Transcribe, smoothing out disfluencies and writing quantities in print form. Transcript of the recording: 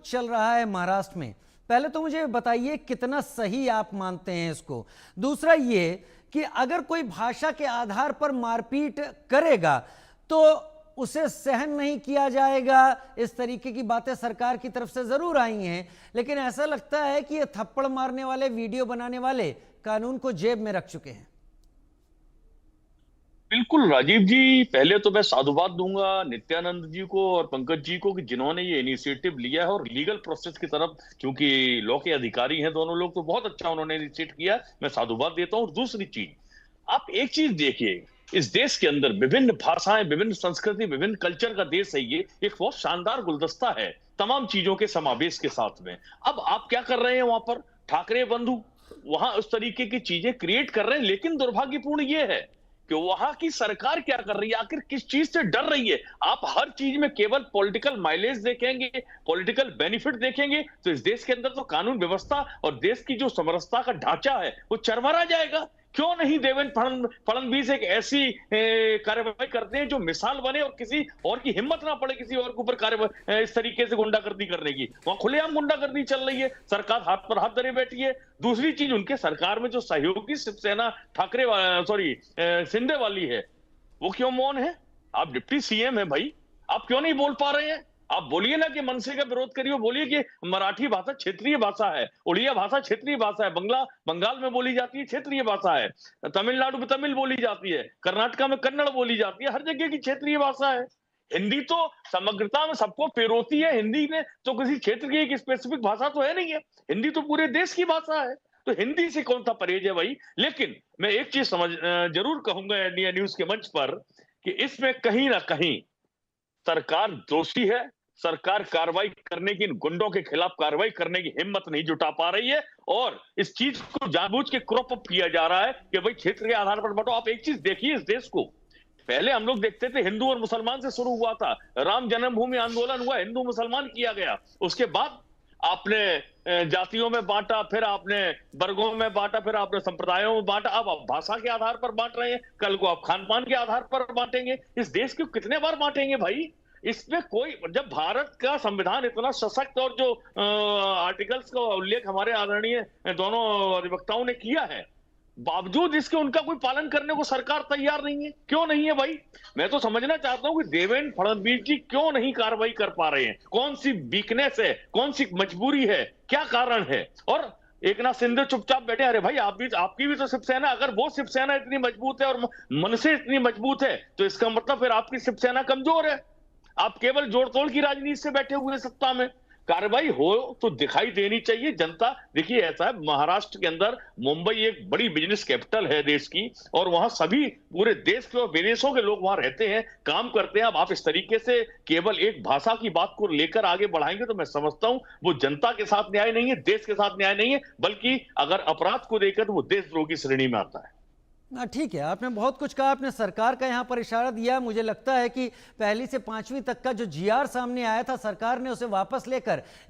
कुछ चल रहा है महाराष्ट्र में, पहले तो मुझे बताइए कितना सही आप मानते हैं इसको। दूसरा ये कि अगर कोई भाषा के आधार पर मारपीट करेगा तो उसे सहन नहीं किया जाएगा, इस तरीके की बातें सरकार की तरफ से जरूर आई हैं, लेकिन ऐसा लगता है कि ये थप्पड़ मारने वाले, वीडियो बनाने वाले कानून को जेब में रख चुके हैं। बिल्कुल राजीव जी, पहले तो मैं साधुवाद दूंगा नित्यानंद जी को और पंकज जी को कि जिन्होंने ये इनिशिएटिव लिया है और लीगल प्रोसेस की तरफ, क्योंकि लॉ के अधिकारी हैं दोनों लोग, तो बहुत अच्छा उन्होंने इनिशिएट किया। मैं साधुवाद देता हूँ। और दूसरी चीज, आप एक चीज देखिए, इस देश के अंदर विभिन्न भाषाएं, विभिन्न संस्कृति, विभिन्न कल्चर का देश है। ये एक बहुत शानदार गुलदस्ता है तमाम चीजों के समावेश के साथ में। अब आप क्या कर रहे हैं वहां पर, ठाकरे बंधु वहां उस तरीके की चीजें क्रिएट कर रहे हैं, लेकिन दुर्भाग्यपूर्ण ये है कि वहां की सरकार क्या कर रही है, आखिर किस चीज से डर रही है। आप हर चीज में केवल पॉलिटिकल माइलेज देखेंगे, पॉलिटिकल बेनिफिट देखेंगे, तो इस देश के अंदर तो कानून व्यवस्था और देश की जो समरसता का ढांचा है वो चरमरा जाएगा। क्यों नहीं देवेंद्र फडणवीस एक ऐसी कार्रवाई करते हैं जो मिसाल बने और किसी और की हिम्मत ना पड़े किसी और के ऊपर कार्रवाई इस तरीके से गुंडागर्दी करने की। वहां खुलेआम गुंडागर्दी चल रही है, सरकार हाथ पर हाथ धरे बैठी है। दूसरी चीज, उनके सरकार में जो सहयोगी शिवसेना ठाकरे सॉरी शिंदे वाली है, वो क्यों मौन है? आप डिप्टी सीएम है भाई, आप क्यों नहीं बोल पा रहे हैं? आप बोलिए ना कि मनसे का विरोध करिए, बोलिए कि मराठी भाषा क्षेत्रीय भाषा है, उड़िया भाषा क्षेत्रीय भाषा है, बंगाल में बोली जाती है क्षेत्रीय भाषा है, तमिलनाडु में तमिल बोली जाती है, कर्नाटका में कन्नड़ बोली जाती है, हर जगह की क्षेत्रीय भाषा है। हिंदी तो समग्रता में सबको पिरोती है। हिंदी में तो किसी क्षेत्र की एक स्पेसिफिक भाषा तो है नहीं है, हिंदी तो पूरे देश की भाषा है। तो हिंदी से कौन सा परहेज है भाई? लेकिन मैं एक चीज जरूर कहूंगा इंडिया न्यूज के मंच पर कि इसमें कहीं ना कहीं सरकार दोषी है। सरकार कार्रवाई करने की, इन गुंडों के खिलाफ कार्रवाई करने की हिम्मत नहीं जुटा पा रही है और इस चीज को जानबूझ के क्रॉप अप किया जा रहा है कि भाई क्षेत्र के आधार पर बंटो। आप एक चीज देखिए, इस देश को पहले हम लोग देखते थे हिंदू और मुसलमान से शुरू हुआ था, राम जन्मभूमि आंदोलन हुआ, हिंदू मुसलमान किया गया, उसके बाद आपने जातियों में बांटा, फिर आपने वर्गों में बांटा, फिर आपने संप्रदायों में बांटा, अब आप भाषा के आधार पर बांट रहे हैं, कल को आप खान पान के आधार पर बांटेंगे। इस देश को कितने बार बांटेंगे भाई? इसमें कोई, जब भारत का संविधान इतना सशक्त और जो आर्टिकल्स का उल्लेख हमारे आदरणीय दोनों अधिवक्ताओं ने किया है, बावजूद इसके उनका कोई पालन करने को सरकार तैयार नहीं है। क्यों नहीं है भाई? मैं तो समझना चाहता हूं कि देवेंद्र फडणवीस जी क्यों नहीं कार्रवाई कर पा रहे हैं? कौन सी वीकनेस है, कौन सी मजबूरी है, क्या कारण है? और एकनाथ शिंदे चुपचाप बैठे। अरे भाई, आपकी भी तो शिवसेना, अगर वो शिवसेना इतनी मजबूत है और मन से इतनी मजबूत है तो इसका मतलब फिर आपकी शिवसेना कमजोर है। आप केवल जोड़तोड़ की राजनीति से बैठे हुए सत्ता में। कार्रवाई हो तो दिखाई देनी चाहिए जनता। देखिए, ऐसा है, महाराष्ट्र के अंदर मुंबई एक बड़ी बिजनेस कैपिटल है देश की, और वहां सभी पूरे देश के और विदेशों के लोग वहां रहते हैं, काम करते हैं। अब आप इस तरीके से केवल एक भाषा की बात को लेकर आगे बढ़ाएंगे तो मैं समझता हूं वो जनता के साथ न्याय नहीं है, देश के साथ न्याय नहीं है, बल्कि अगर अपराध को देखकर तो वो देशद्रोह की श्रेणी में आता है। ना ठीक है, आपने बहुत कुछ कहा, आपने सरकार का यहां पर इशारा दिया। मुझे लगता है कि पहली से 5वीं तक का जो जीआर सामने आया था, सरकार ने उसे वापस लेकर